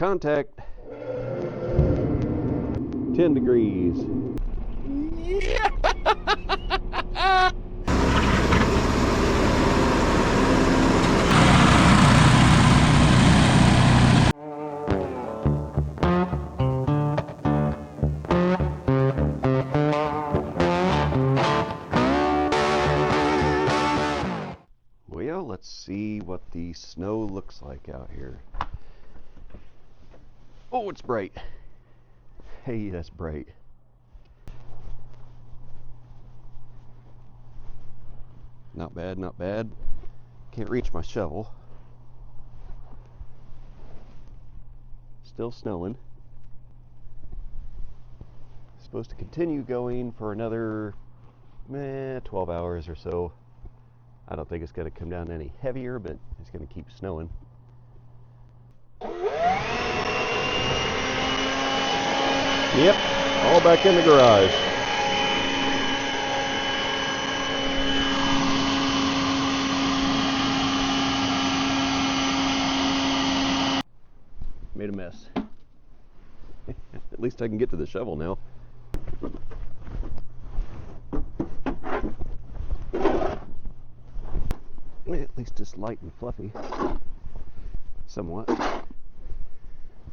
contact. 10 degrees. Yeah. Well, let's see what the snow looks like out here. Oh, it's bright. Hey, that's bright. Not bad, not bad. Can't reach my shovel. Still snowing. Supposed to continue going for another 12 hours or so. I don't think it's going to come down any heavier, but it's going to keep snowing. Yep, all back in the garage. Made a mess. At least I can get to the shovel now. At least it's light and fluffy. Somewhat.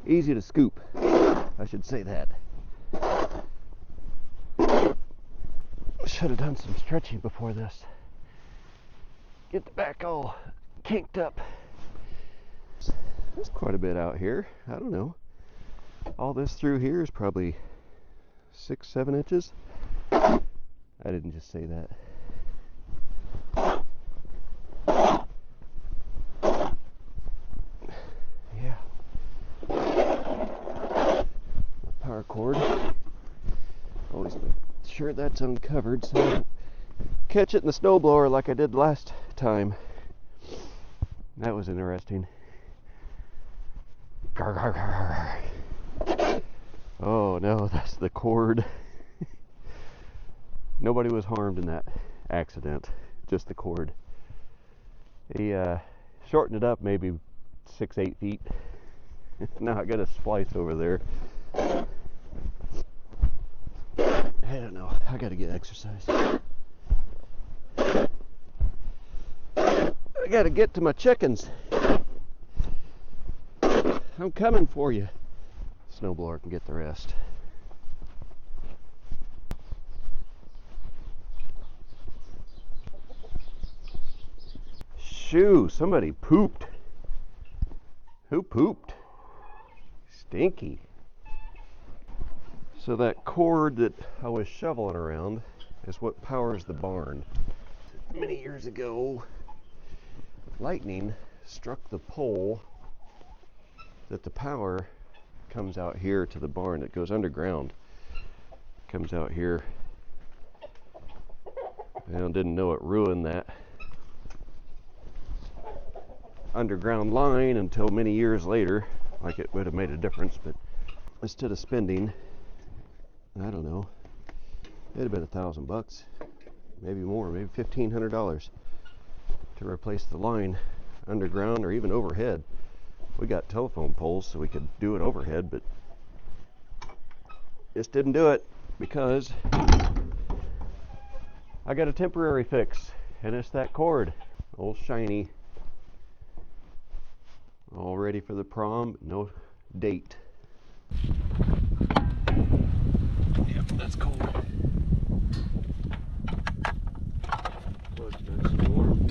Easy to scoop. I should say that. Should have done some stretching before this. Get the back all kinked up. There's quite a bit out here. I don't know. All this through here is probably 6-7 inches. I didn't just say that. Yeah. Power cord. Always make sure that's uncovered so I don't catch it in the snowblower like I did last time. That was interesting. Gar, gar, gar. Oh no, that's the cord. Nobody was harmed in that accident, just the cord. He shortened it up maybe 6-8 feet. Now I got a splice over there. I don't know, I gotta get exercise. I gotta get to my chickens. I'm coming for you. Snowblower can get the rest. Shoo, somebody pooped. Who pooped? Stinky. So that cord that I was shoveling around is what powers the barn. Many years ago, lightning struck the pole that the power comes out here to the barn. It goes underground. Comes out here. And didn't know it ruined that underground line until many years later. Like it would have made a difference, but instead of spending, I don't know, it'd have been $1,000, maybe more, maybe $1,500 to replace the line underground or even overhead. We got telephone poles so we could do it overhead, but just didn't do it because I got a temporary fix, and it's that cord, old shiny, all ready for the prom, but no date. Yep, that's cold. Looks nice and warm.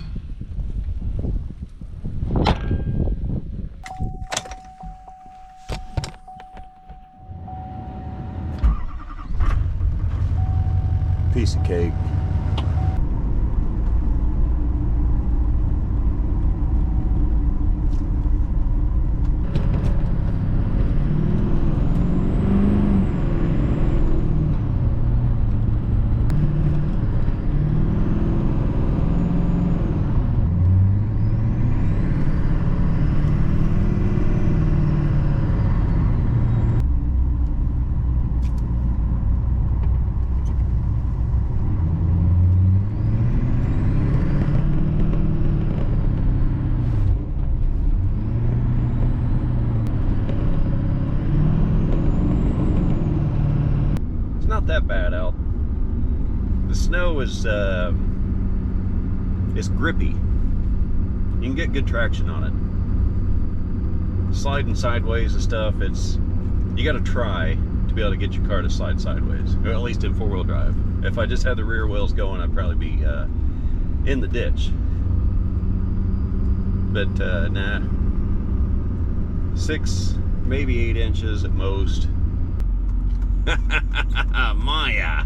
Piece of cake. that bad out. The snow is it's grippy. You can get good traction on it. Sliding sideways and stuff, you got to try to be able to get your car to slide sideways, or at least in four-wheel drive. If I just had the rear wheels going, I'd probably be in the ditch. But nah, 6, maybe 8 inches at most. Maya.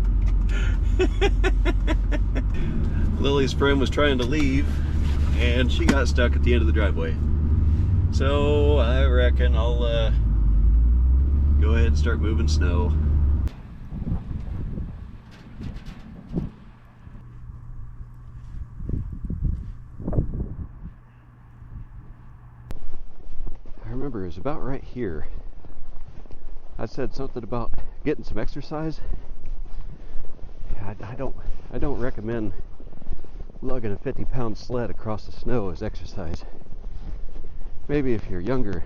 Lily's friend was trying to leave and she got stuck at the end of the driveway. So I reckon I'll go ahead and start moving snow. I remember it was about right here. I said something about getting some exercise. I don't recommend lugging a 50-pound sled across the snow as exercise. Maybe if you're younger,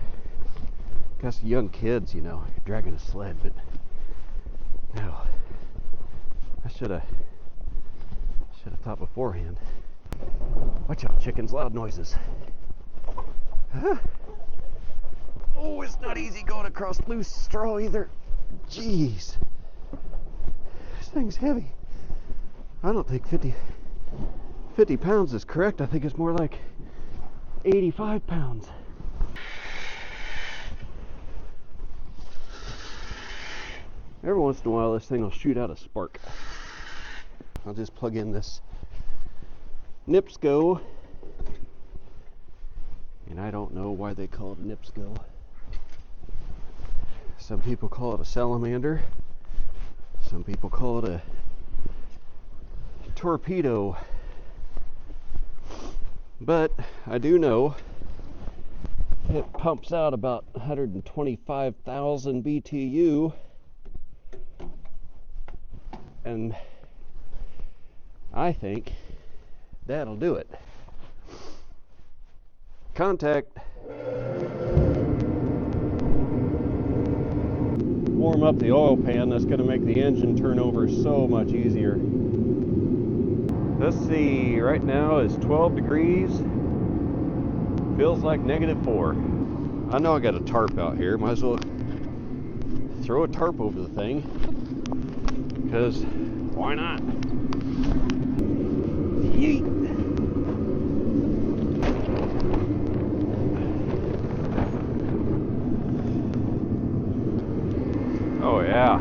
got some young kids, you know, you're dragging a sled, but no. I should have thought beforehand. Watch out, chickens, loud noises. Huh? Oh, it's not easy going across loose straw either. Jeez. This thing's heavy. I don't think 50 pounds is correct. I think it's more like 85 pounds. Every once in a while, this thing will shoot out a spark. I'll just plug in this NIPSCO. And I don't know why they call it NIPSCO. Some people call it a salamander. Some people call it a torpedo. But I do know it pumps out about 125,000 BTU. And I think that'll do it. Contact. Warm up the oil pan. That's going to make the engine turn over so much easier. Let's see, right now is 12 degrees. Feels like -4. I know I got a tarp out here. Might as well throw a tarp over the thing. Because why not? Yeet. Oh yeah.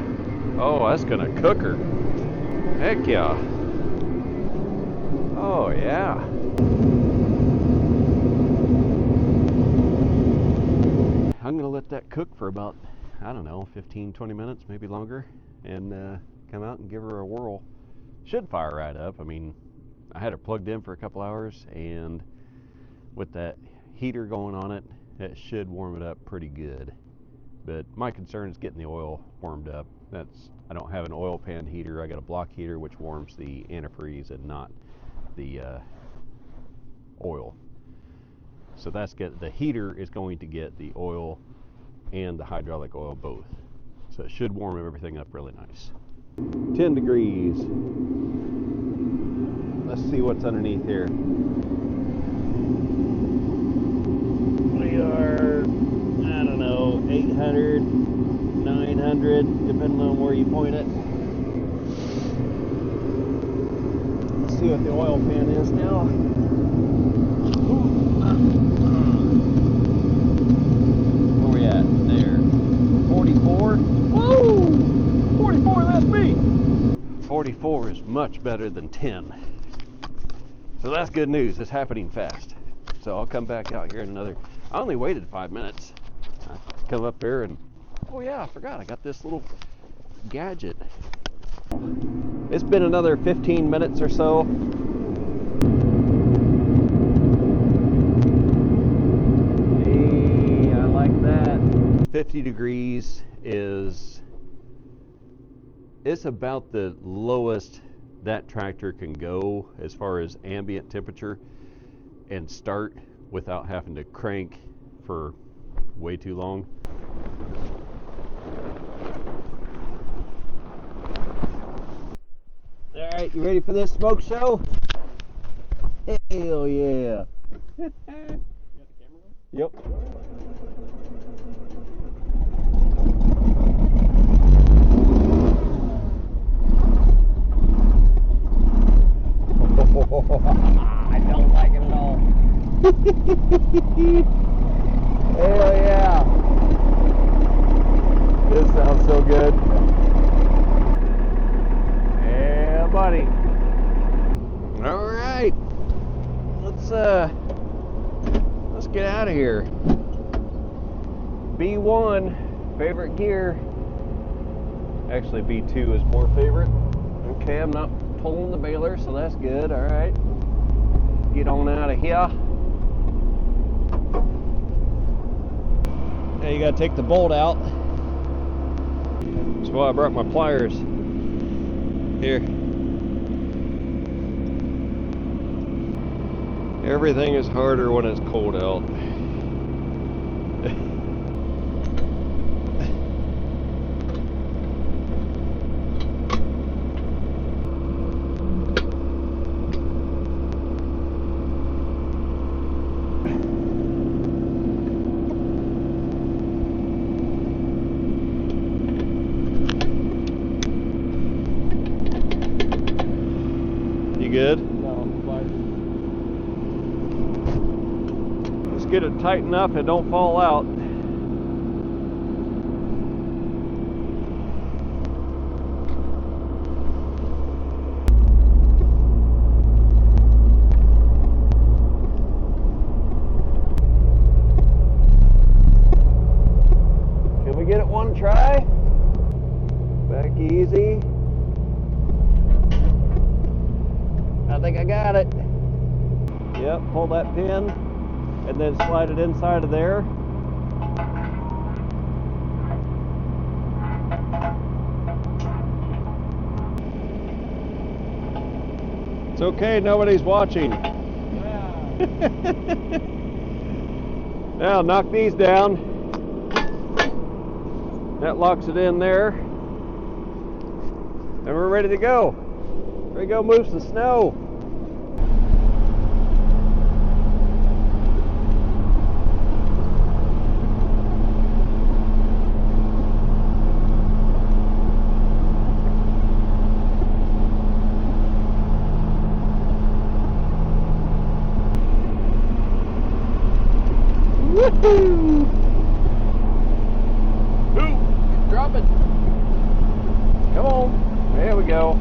Oh, that's gonna cook her. Heck yeah. Oh yeah. I'm gonna let that cook for about, I don't know, 15-20 minutes, maybe longer, and come out and give her a whirl. Should fire right up. I mean, I had her plugged in for a couple hours, and with that heater going on it, it should warm it up pretty good. But my concern is getting the oil warmed up. I don't have an oil pan heater. I got a block heater which warms the antifreeze and not the oil. So the heater is going to get the oil and the hydraulic oil both. So it should warm everything up really nice. 10 degrees. Let's see what's underneath here. We are, I don't know, 800, 900, depending on where you point it. Let's see what the oil pan is now. Where we at? There. 44. Woo! 44, that's me! 44 is much better than 10. So that's good news. It's happening fast. So I'll come back out here in another... I only waited 5 minutes. I come up there and... Oh yeah, I forgot. I got this little gadget. It's been another 15 minutes or so. Hey, I like that. 50 degrees is... It's about the lowest that tractor can go as far as ambient temperature and start without having to crank for way too long. Alright, you ready for this smoke show? Hell yeah. Yep. I don't like it at all. Hell yeah. This sounds so good. Yeah, buddy. All right. Let's get out of here. B1, favorite gear. Actually, B2 is more favorite. Okay, I'm not pulling the baler, so that's good. All right. Get on out of here. Now you gotta take the bolt out. That's why I brought my pliers. Here. Everything is harder when it's cold out. You good? No, Just get it tight enough and don't fall out. Can we get it one try? Back easy. I think I got it. Yep, pull that pin and then slide it inside of there. It's okay, nobody's watching. Yeah. Now knock these down. That locks it in there. And we're ready to go. Ready to go move some snow. Woohoo! Ooh, drop it. Come on. There we go.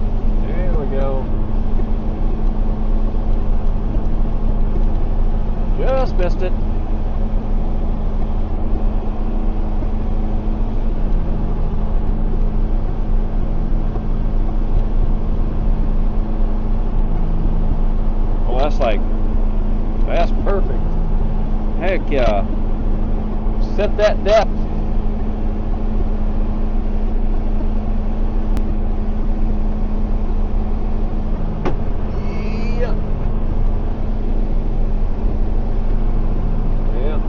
There we go. Just missed it. Oh, that's perfect. Heck yeah. Set that depth. Yeah. Yeah.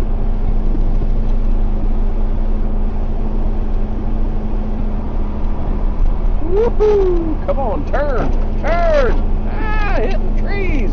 Woohoo! Come on, turn! Turn! Ah, hitting trees!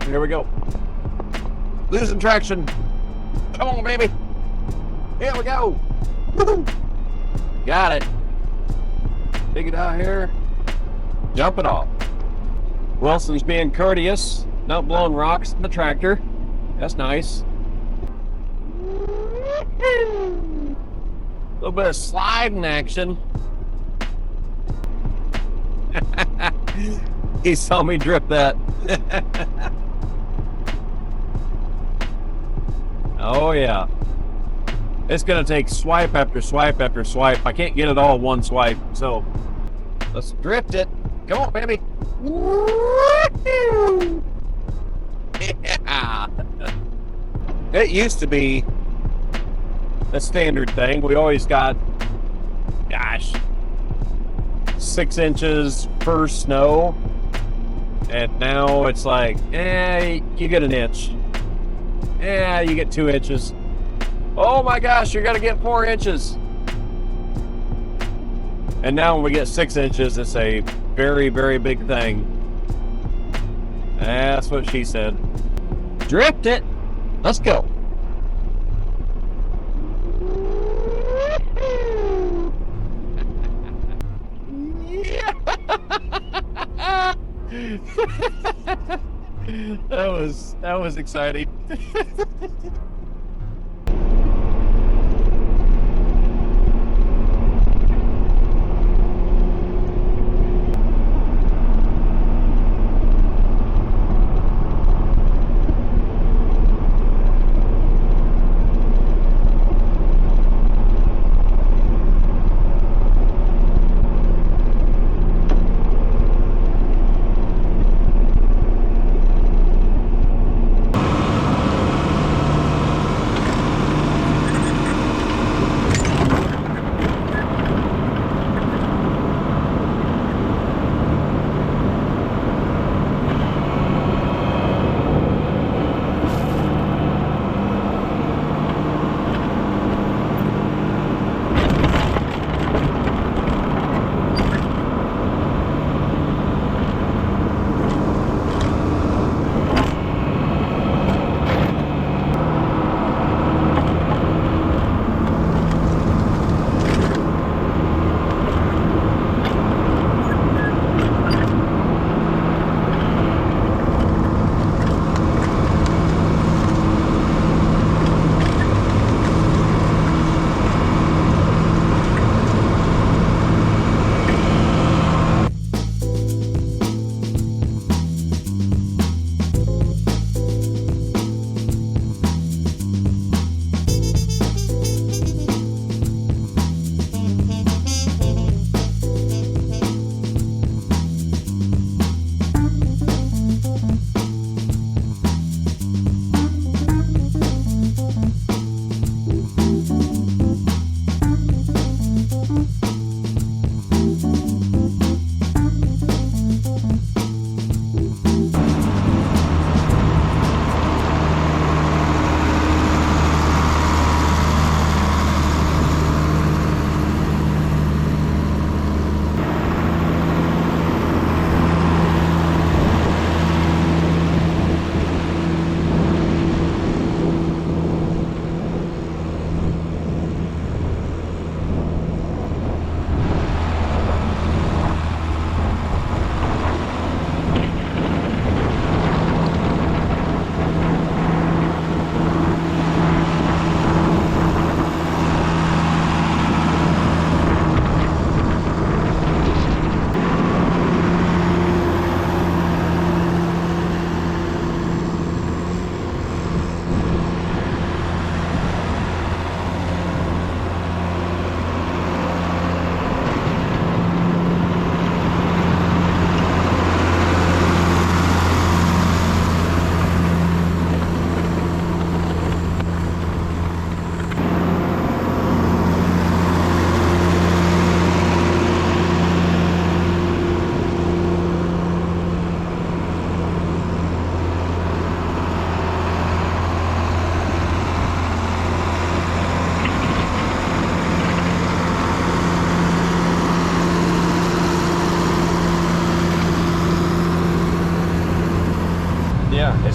Here we go. Losing traction. Come on, baby. Here we go. Woo-hoo. Got it. Take it out here. Jump it off. Wilson's being courteous, not blowing rocks in the tractor. That's nice. little bit of sliding action. He saw me drip that. Oh yeah. It's gonna take swipe after swipe after swipe. I can't get it all one swipe, so let's drift it. Come on, baby. Yeah. It used to be a standard thing. We always got, gosh, 6 inches first snow, and now it's like, you get an inch. You get 2 inches. Oh my gosh, you're gonna get 4 inches. And now when we get 6 inches, it's a very, very big thing. That's what she said. Drift it. Let's go. That was exciting.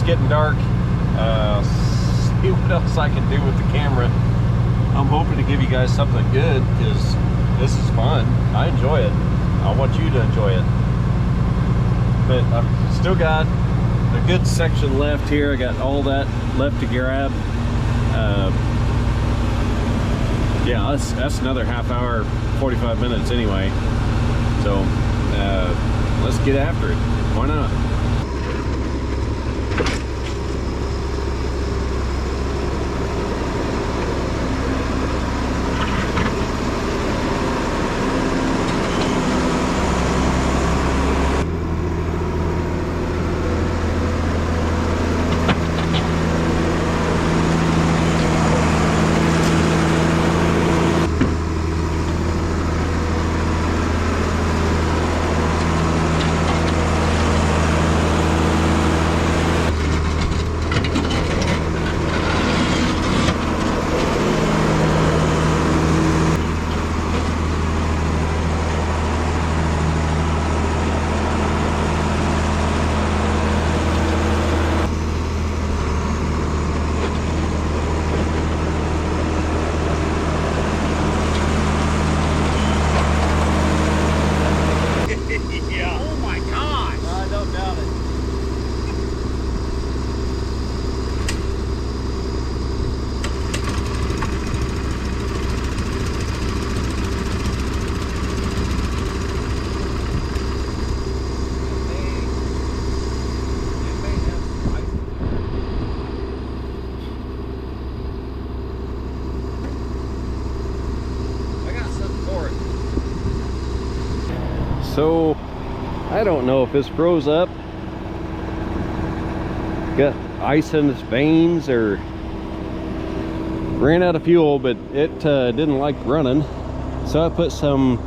Getting dark. See what else I can do with the camera. I'm hoping to give you guys something good because this is fun. I enjoy it. I want you to enjoy it. But I've still got a good section left here. I got all that left to grab. Yeah, that's another half hour, 45 minutes anyway. So let's get after it. Why not? So, I don't know if this froze up, got ice in its veins, or ran out of fuel, but it didn't like running. So I put some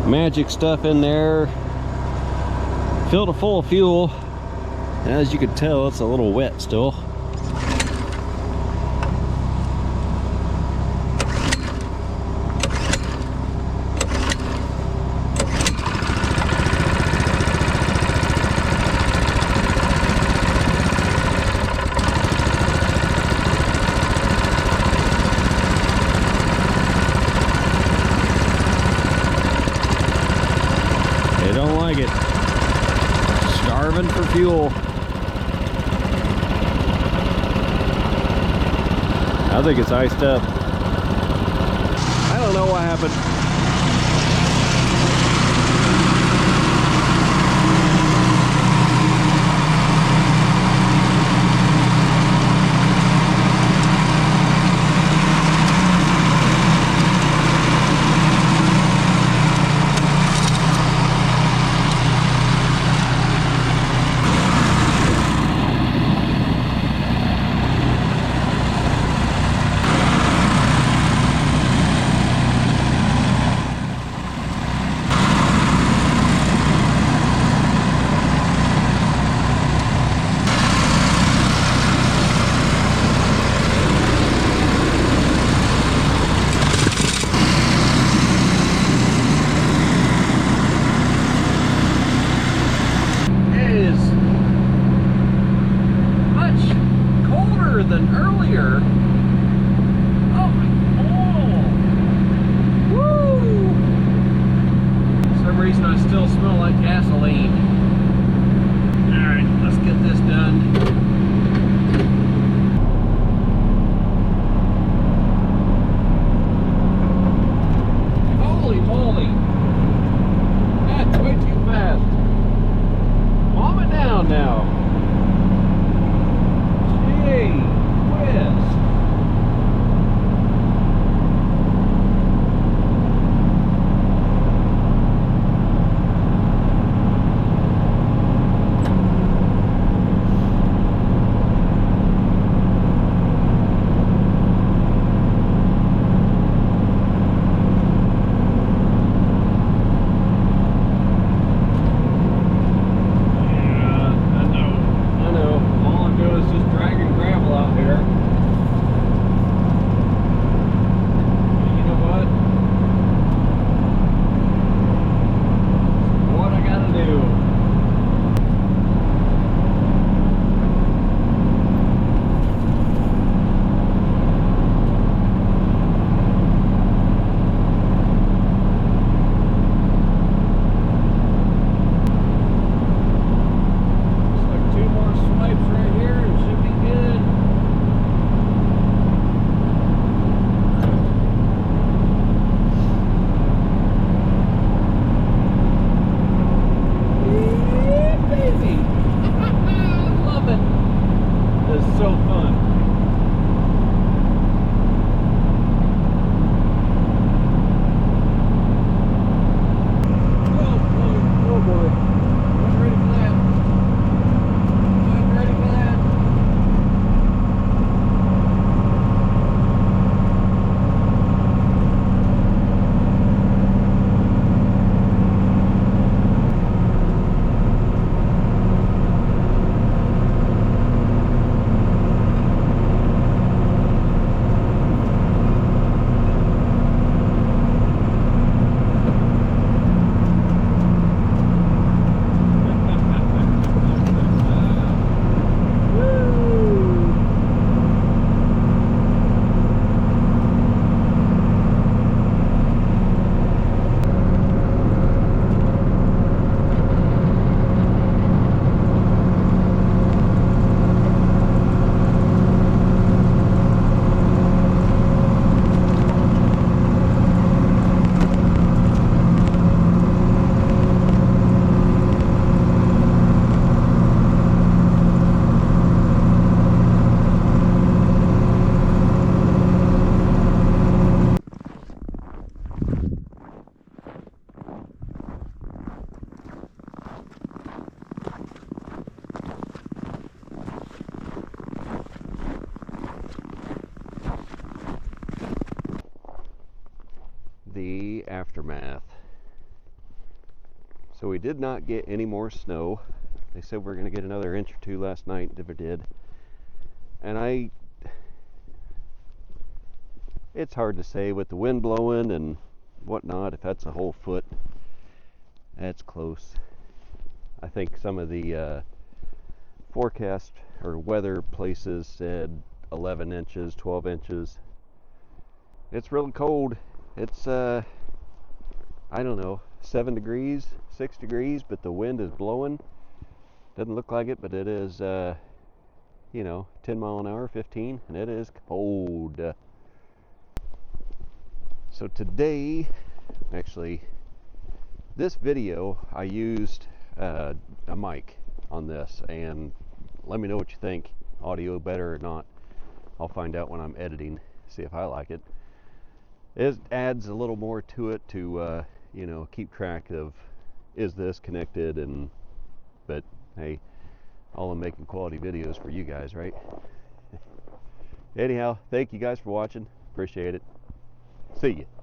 magic stuff in there, filled it full of fuel, and as you can tell, it's a little wet still. It. Starving for fuel. I think it's iced up. I don't know what happened. Than earlier. Oh my god! Woo! For some reason I still smell like gasoline. Alright, let's get this done. Holy moly! That's way too fast. Calm it down now. Gee whiz. so fun. Oh boy. Wasn't ready for that. Wasn't ready for that. The aftermath. So we did not get any more snow. They said we are going to get another inch or two last night, never did. And it's hard to say with the wind blowing and whatnot if that's a whole foot. That's close. I think some of the forecast or weather places said 11 inches, 12 inches. It's really cold. It's I don't know, 7 degrees, 6 degrees, but the wind is blowing. Doesn't look like it, but it is 10 mile an hour, 15, and it is cold. So today, actually, this video I used a mic on this, and let me know what you think. Audio better or not? I'll find out when I'm editing, see if I like it. It adds a little more to it to keep track of, is this connected, but hey, all I'm making quality videos for you guys, right? Anyhow, thank you guys for watching. Appreciate it. See ya.